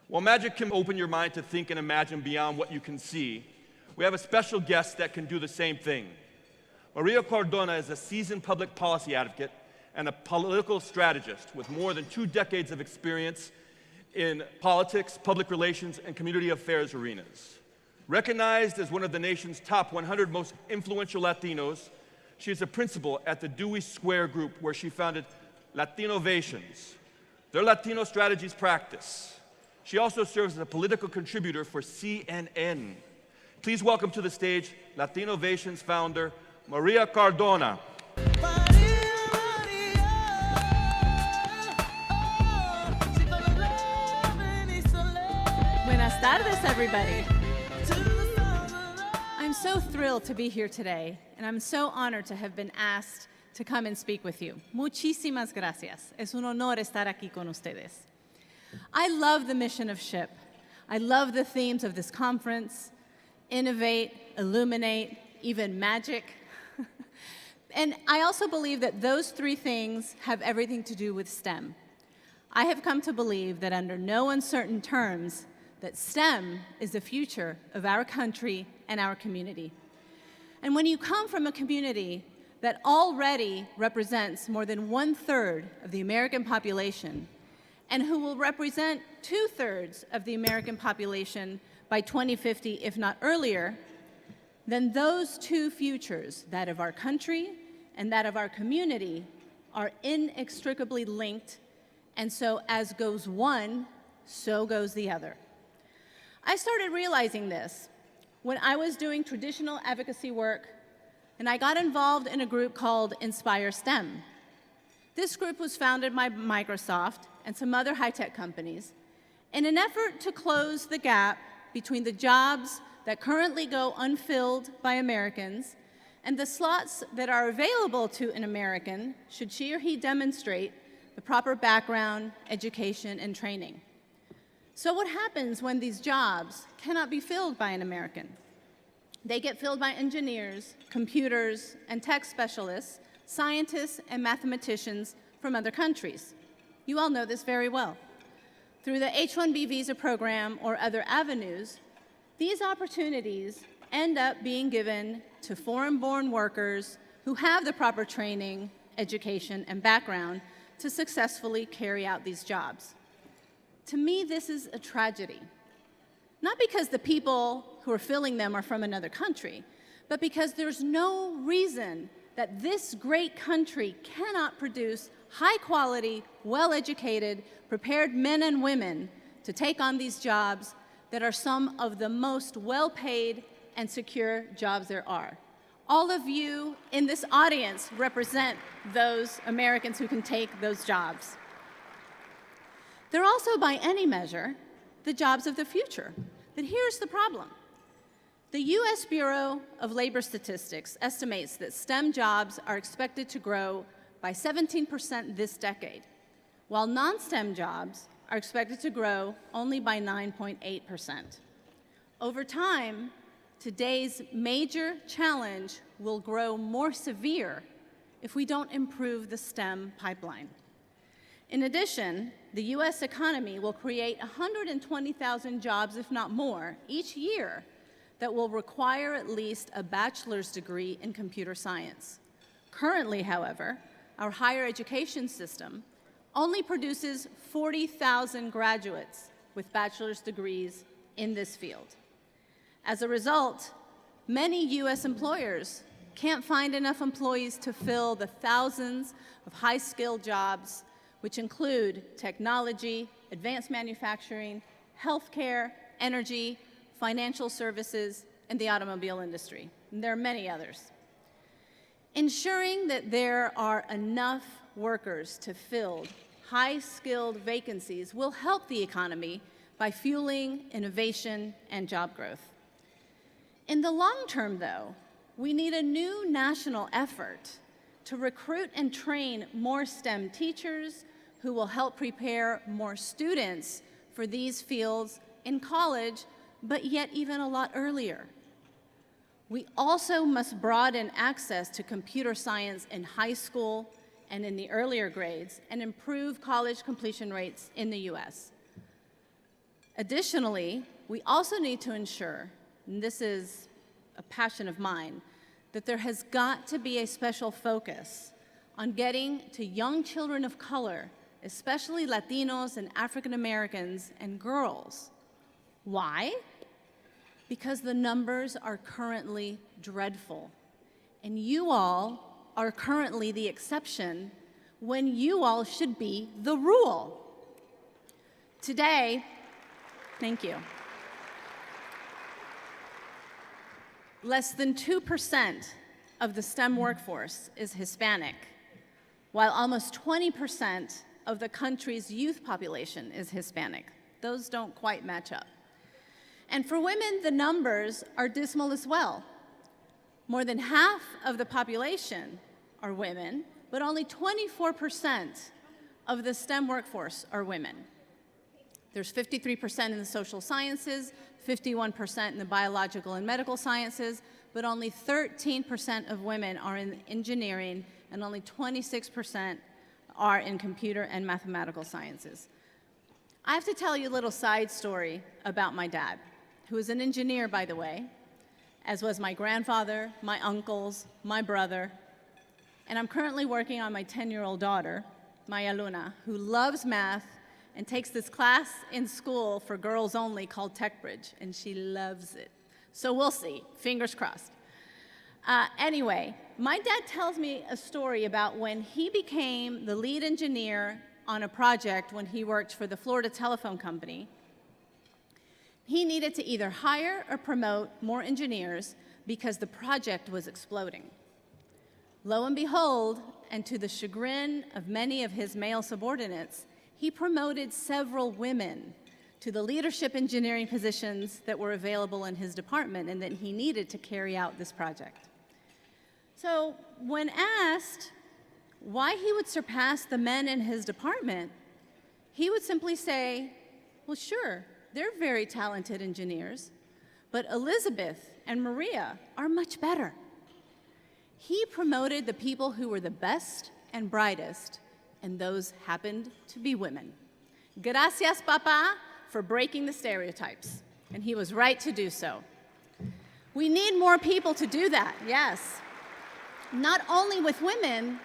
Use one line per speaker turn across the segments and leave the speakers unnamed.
While magic can open your mind to think and imagine beyond what you can see, we have a special guest that can do the same thing. Maria Cardona is a seasoned public policy advocate and a political strategist with more than 2 decades of experience in politics, public relations, and community affairs arenas. Recognized as one of the nation's top 100 most influential Latinos, she is a principal at the Dewey Square Group, where she founded Latinovations, their Latino strategies practice. She also serves as a political contributor for CNN. Please welcome to the stage Latinovations founder, Maria Cardona.
Buenas tardes, everybody. I'm so thrilled to be here today, and I'm so honored to have been asked to come and speak with you. Muchísimas gracias. Es un honor estar aquí con ustedes. I love the mission of SHPE. I love the themes of this conference: innovate, illuminate, even magic. And I also believe that those 3 things have everything to do with STEM. I have come to believe that under no uncertain terms, that STEM is the future of our country and our community. And when you come from a community that already represents more than 1/3 of the American population, and who will represent 2/3 of the American population by 2050, if not earlier, then those 2 futures, that of our country and that of our community, are inextricably linked, and so as goes one, so goes the other. I started realizing this when I was doing traditional advocacy work, and I got involved in a group called Inspire STEM. This group was founded by Microsoft and some other high-tech companies in an effort to close the gap between the jobs that currently go unfilled by Americans and the slots that are available to an American should she or he demonstrate the proper background, education, and training. So what happens when these jobs cannot be filled by an American? They get filled by engineers, computers, and tech specialists, scientists, and mathematicians from other countries. You all know this very well. Through the H-1B visa program or other avenues, these opportunities end up being given to foreign-born workers who have the proper training, education, and background to successfully carry out these jobs. To me, this is a tragedy. Not because the people who are filling them are from another country, but because there's no reason that this great country cannot produce high-quality, well-educated, prepared men and women to take on these jobs that are some of the most well-paid and secure jobs there are. All of you in this audience represent those Americans who can take those jobs. They're also, by any measure, the jobs of the future. But here's the problem. The U.S. Bureau of Labor Statistics estimates that STEM jobs are expected to grow by 17% this decade, while non-STEM jobs are expected to grow only by 9.8%. Over time, today's major challenge will grow more severe if we don't improve the STEM pipeline. In addition, the U.S. economy will create 120,000 jobs, if not more, each year that will require at least a bachelor's degree in computer science. Currently, however, our higher education system only produces 40,000 graduates with bachelor's degrees in this field. As a result, many U.S. employers can't find enough employees to fill the thousands of high-skilled jobs, which include technology, advanced manufacturing, healthcare, energy, financial services, and the automobile industry. And there are many others. Ensuring that there are enough workers to fill high-skilled vacancies will help the economy by fueling innovation and job growth. In the long term, though, we need a new national effort to recruit and train more STEM teachers who will help prepare more students for these fields in college, but yet even a lot earlier. We also must broaden access to computer science in high school and in the earlier grades and improve college completion rates in the U.S. Additionally, we also need to ensure, and this is a passion of mine, that there has got to be a special focus on getting to young children of color, especially Latinos and African Americans and girls. Why? Because the numbers are currently dreadful, and you all are currently the exception when you all should be the rule. Today, thank you. Less than 2% of the STEM workforce is Hispanic, while almost 20% of the country's youth population is Hispanic. Those don't quite match up. And for women, the numbers are dismal as well. More than half of the population are women, but only 24% of the STEM workforce are women. There's 53% in the social sciences, 51% in the biological and medical sciences, but only 13% of women are in engineering, and only 26% are in computer and mathematical sciences. I have to tell you a little side story about my dad, who is an engineer, by the way, as was my grandfather, my uncles, my brother, and I'm currently working on my 10-year-old daughter, Maya Luna, who loves math and takes this class in school for girls only called TechBridge, and she loves it. So we'll see, fingers crossed. Anyway, my dad tells me a story about when he became the lead engineer on a project when he worked for the Florida Telephone Company. He needed to either hire or promote more engineers because the project was exploding. Lo and behold, and to the chagrin of many of his male subordinates, he promoted several women to the leadership engineering positions that were available in his department and that he needed to carry out this project. So when asked why he would surpass the men in his department, he would simply say, well, sure, they're very talented engineers, but Elizabeth and Maria are much better. He promoted the people who were the best and brightest, and those happened to be women. Gracias, Papa, for breaking the stereotypes. And he was right to do so. We need more people to do that, yes. Not only with women,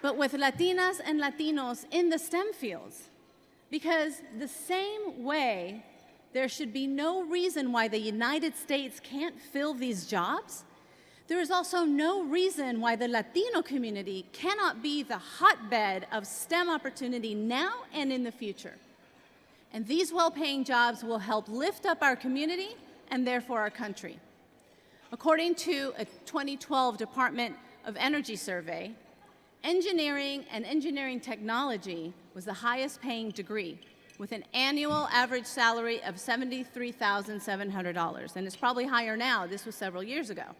but with Latinas and Latinos in the STEM fields. Because the same way there should be no reason why the United States can't fill these jobs, there is also no reason why the Latino community cannot be the hotbed of STEM opportunity now and in the future. And these well-paying jobs will help lift up our community and therefore our country. According to a 2012 Department of Energy survey, engineering and engineering technology was the highest paying degree, with an annual average salary of $73,700. And it's probably higher now. This was several years ago.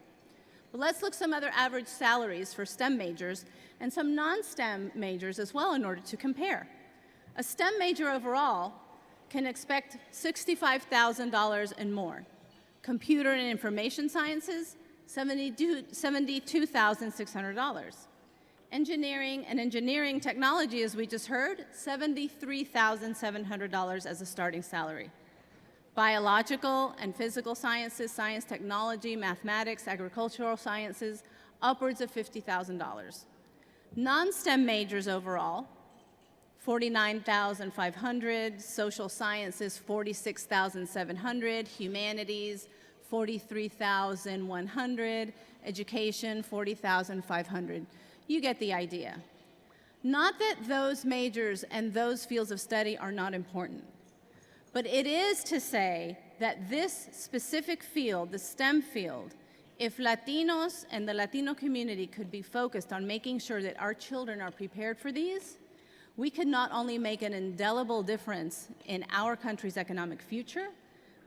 But let's look some other average salaries for STEM majors and some non-STEM majors as well in order to compare. A STEM major overall can expect $65,000 and more. Computer and information sciences, $72,600. Engineering and engineering technology, as we just heard, $73,700 as a starting salary. Biological and physical sciences, science, technology, mathematics, agricultural sciences, upwards of $50,000. Non-STEM majors overall, $49,500, social sciences, $46,700, humanities, $43,100, education, $40,500. You get the idea. Not that those majors and those fields of study are not important, but it is to say that this specific field, the STEM field, if Latinos and the Latino community could be focused on making sure that our children are prepared for these, we could not only make an indelible difference in our country's economic future,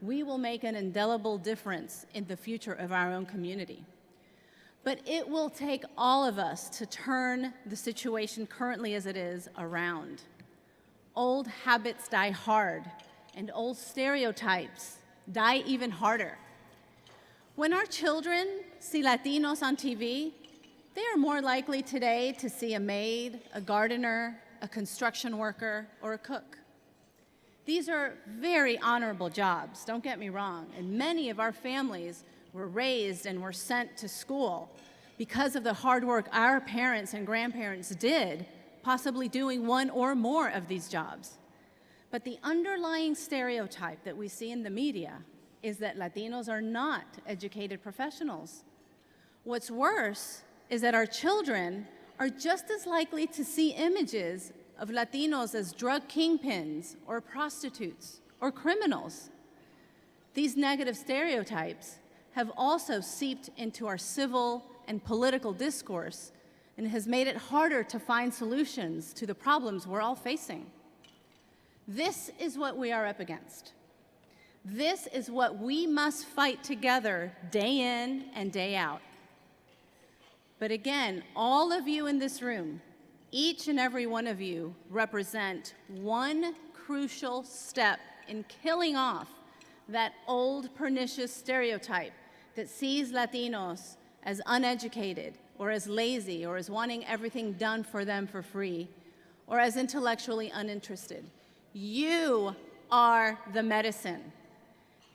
we will make an indelible difference in the future of our own community. But it will take all of us to turn the situation currently as it is around. Old habits die hard, and old stereotypes die even harder. When our children see Latinos on TV, they are more likely today to see a maid, a gardener, a construction worker, or a cook. These are very honorable jobs, don't get me wrong, and many of our families were raised and were sent to school because of the hard work our parents and grandparents did, possibly doing one or more of these jobs. But the underlying stereotype that we see in the media is that Latinos are not educated professionals. What's worse is that our children are just as likely to see images of Latinos as drug kingpins or prostitutes or criminals. These negative stereotypes have also seeped into our civil and political discourse and has made it harder to find solutions to the problems we're all facing. This is what we are up against. This is what we must fight together day in and day out. But again, all of you in this room, each and every one of you, represent one crucial step in killing off that old pernicious stereotype that sees Latinos as uneducated or as lazy or as wanting everything done for them for free or as intellectually uninterested. You are the medicine.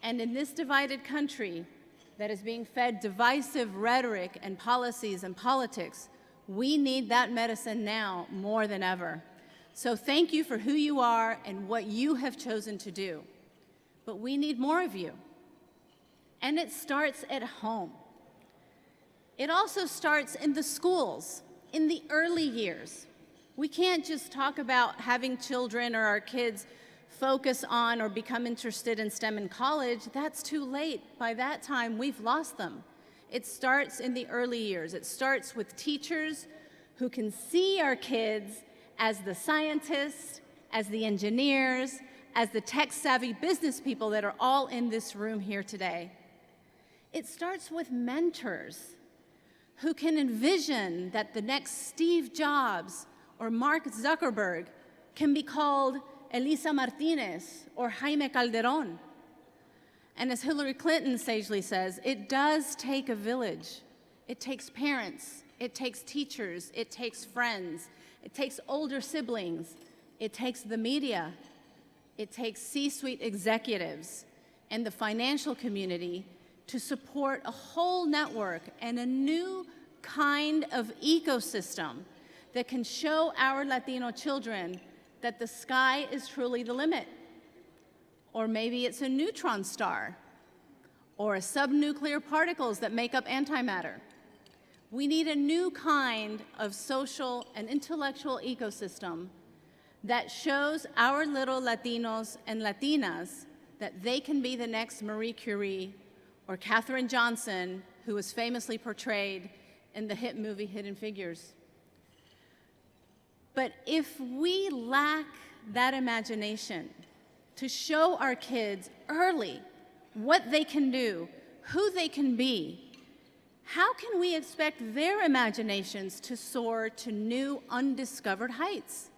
And in this divided country that is being fed divisive rhetoric and policies and politics, we need that medicine now more than ever. So thank you for who you are and what you have chosen to do. But we need more of you. And it starts at home. It also starts in the schools, in the early years. We can't just talk about having children or our kids focus on or become interested in STEM in college. That's too late. By that time, we've lost them. It starts in the early years. It starts with teachers who can see our kids as the scientists, as the engineers, as the tech-savvy business people that are all in this room here today. It starts with mentors who can envision that the next Steve Jobs or Mark Zuckerberg can be called Elisa Martinez or Jaime Calderon. And as Hillary Clinton sagely says, it does take a village. It takes parents, it takes teachers, it takes friends, it takes older siblings, it takes the media, it takes C-suite executives and the financial community to support a whole network and a new kind of ecosystem that can show our Latino children that the sky is truly the limit. Or maybe it's a neutron star, or subnuclear particles that make up antimatter. We need a new kind of social and intellectual ecosystem that shows our little Latinos and Latinas that they can be the next Marie Curie or Katherine Johnson, who was famously portrayed in the hit movie Hidden Figures. But if we lack that imagination to show our kids early what they can do, who they can be, how can we expect their imaginations to soar to new, undiscovered heights?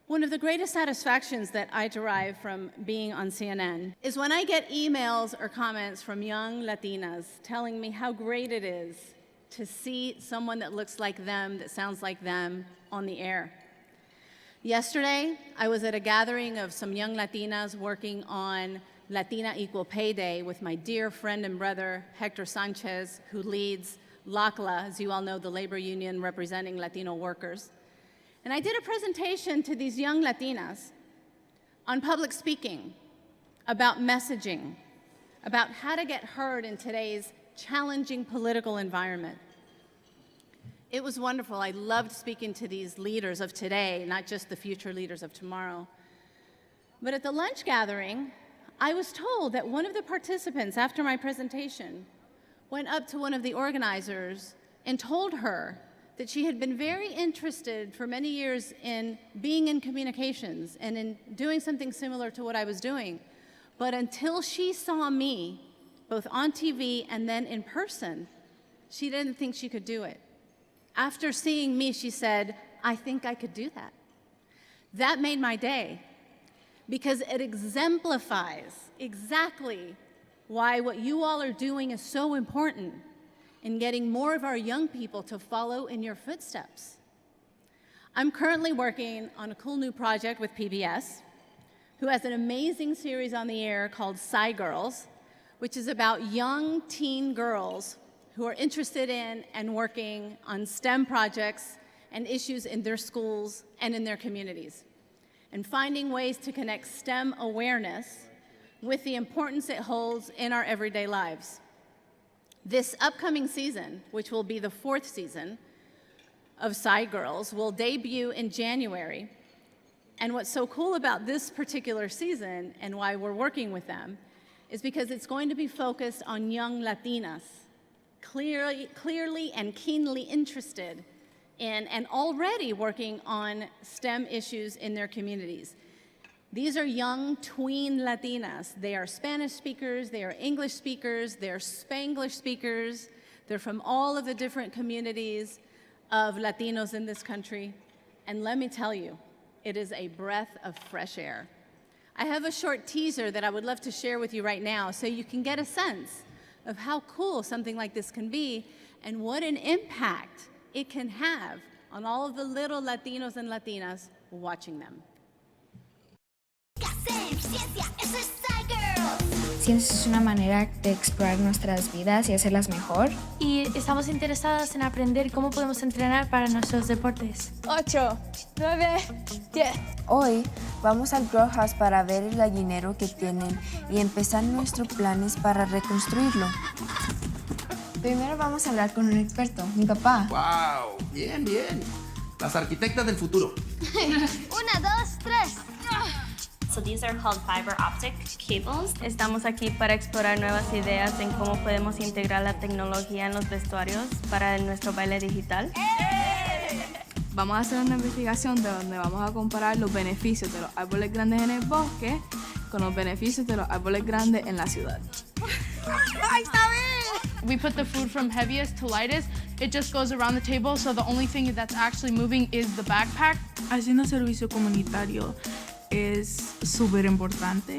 One of the greatest satisfactions that I derive from being on CNN is when I get emails or comments from young Latinas telling me how great it is to see someone that looks like them, that sounds like them, on the air. Yesterday, I was at a gathering of some young Latinas working on Latina Equal Pay Day with my dear friend and brother, Hector Sanchez, who leads LACLA, as you all know, the labor union representing Latino workers. And I did a presentation to these young Latinas on public speaking, about messaging, about how to get heard in today's challenging political environment. It was wonderful. I loved speaking to these leaders of today, not just the future leaders of tomorrow. But at the lunch gathering, I was told that one of the participants, after my presentation, went up to one of the organizers and told her that she had been very interested for many years in being in communications and in doing something similar to what I was doing. But until she saw me, both on TV and then in person, she didn't think she could do it. After seeing me, she said, I think I could do that. That made my day, because it exemplifies exactly why what you all are doing is so important in getting more of our young people to follow in your footsteps. I'm currently working on a cool new project with PBS who has an amazing series on the air called Sci Girls, which is about young teen girls who are interested in and working on STEM projects and issues in their schools and in their communities, and finding ways to connect STEM awareness with the importance it holds in our everyday lives. This upcoming season, which will be the 4th season of Sci Girls, will debut in January. And what's so cool about this particular season and why we're working with them is because it's going to be focused on young Latinas, clearly and keenly interested in and already working on STEM issues in their communities. These are young tween Latinas. They are Spanish speakers, they are English speakers, they're Spanglish speakers. They're from all of the different communities of Latinos in this country. And let me tell you, it is a breath of fresh air. I have a short teaser that I would love to share with you right now so you can get a sense of how cool something like this can be and what an impact it can have on all of the little Latinos and Latinas watching them.
Ciencia es una manera de explorar nuestras vidas y hacerlas mejor.
Y estamos interesadas en aprender cómo podemos entrenar para nuestros deportes.
8, 9, 10.
Hoy vamos al Grow House para ver el gallinero que tienen y empezar nuestros planes para reconstruirlo. Primero vamos a hablar con un experto, mi papá.
¡Wow! Bien, bien. Las arquitectas del futuro.
1, 2, 3.
So these are called fiber optic cables.
Estamos aquí para explorar nuevas ideas en cómo podemos integrar la tecnología en los vestuarios para nuestro baile digital.
Vamos a hacer una investigación de donde vamos a comparar los beneficios de los árboles grandes en el bosque con los beneficios de los árboles grandes en la ciudad.
We put the food from heaviest to lightest. It just goes around the table, so the only thing that's actually moving is the backpack.
Haciendo servicio comunitario es súper importante.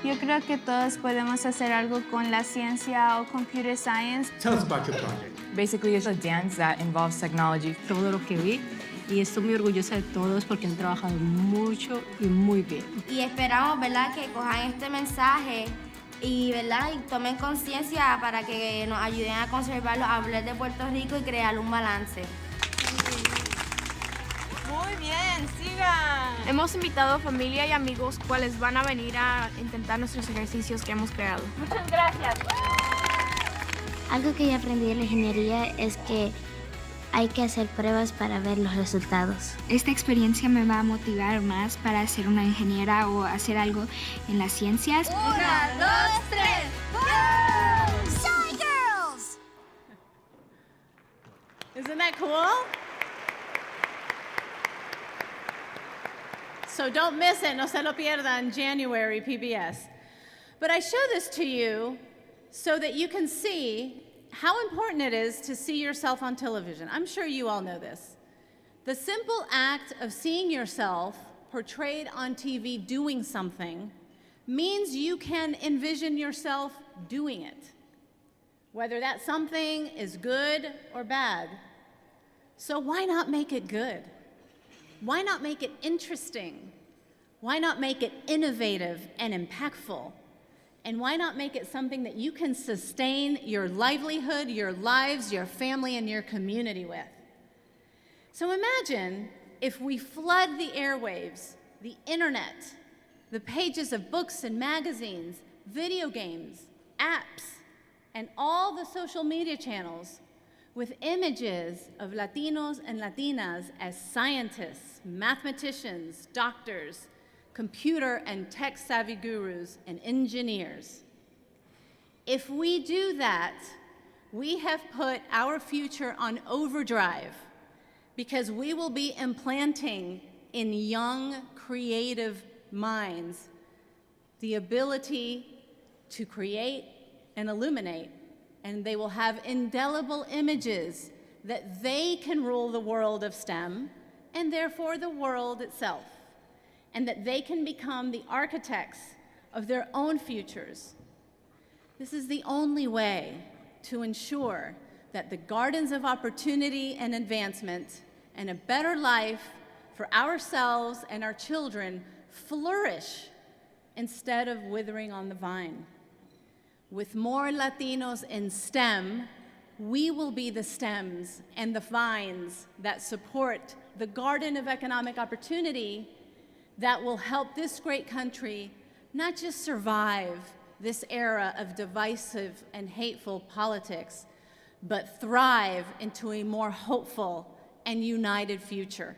Yo creo que todos podemos hacer algo con la ciencia o computer science.
Tell us about your project.
Basically, it's a dance that involves technology.
Todo lo que vi y estoy muy orgullosa de todos porque han trabajado mucho y muy bien.
Y esperamos, ¿verdad?, que cojan este mensaje y, ¿verdad?, y tomen conciencia para que nos ayuden a conservar los árboles de Puerto Rico y crear un balance.
Muy bien, sigan.
Hemos invitado a familia y amigos cuales van a venir a intentar nuestros ejercicios que hemos creado.
Muchas gracias.
Algo que yo aprendí de la ingeniería es que hay que hacer pruebas para ver los resultados.
Esta experiencia me va a motivar más para ser una ingeniera o hacer algo en las ciencias.
1, 2, 3.
¡Go! Sci Girls!
Isn't that cool? So don't miss it, no se lo pierdan, January PBS. But I show this to you so that you can see how important it is to see yourself on television. I'm sure you all know this. The simple act of seeing yourself portrayed on TV doing something means you can envision yourself doing it, whether that something is good or bad. So why not make it good? Why not make it interesting? Why not make it innovative and impactful? And why not make it something that you can sustain your livelihood, your lives, your family, and your community with? So imagine if we flood the airwaves, the internet, the pages of books and magazines, video games, apps, and all the social media channels with images of Latinos and Latinas as scientists, mathematicians, doctors, computer and tech-savvy gurus, and engineers. If we do that, we have put our future on overdrive because we will be implanting in young, creative minds the ability to create and illuminate, and they will have indelible images that they can rule the world of STEM and therefore the world itself, and that they can become the architects of their own futures. This is the only way to ensure that the gardens of opportunity and advancement and a better life for ourselves and our children flourish instead of withering on the vine. With more Latinos in STEM, we will be the stems and the vines that support the garden of economic opportunity that will help this great country not just survive this era of divisive and hateful politics, but thrive into a more hopeful and united future.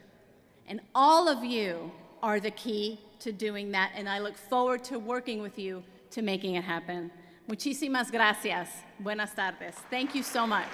And all of you are the key to doing that, and I look forward to working with you to making it happen. Muchísimas gracias. Buenas tardes. Thank you so much.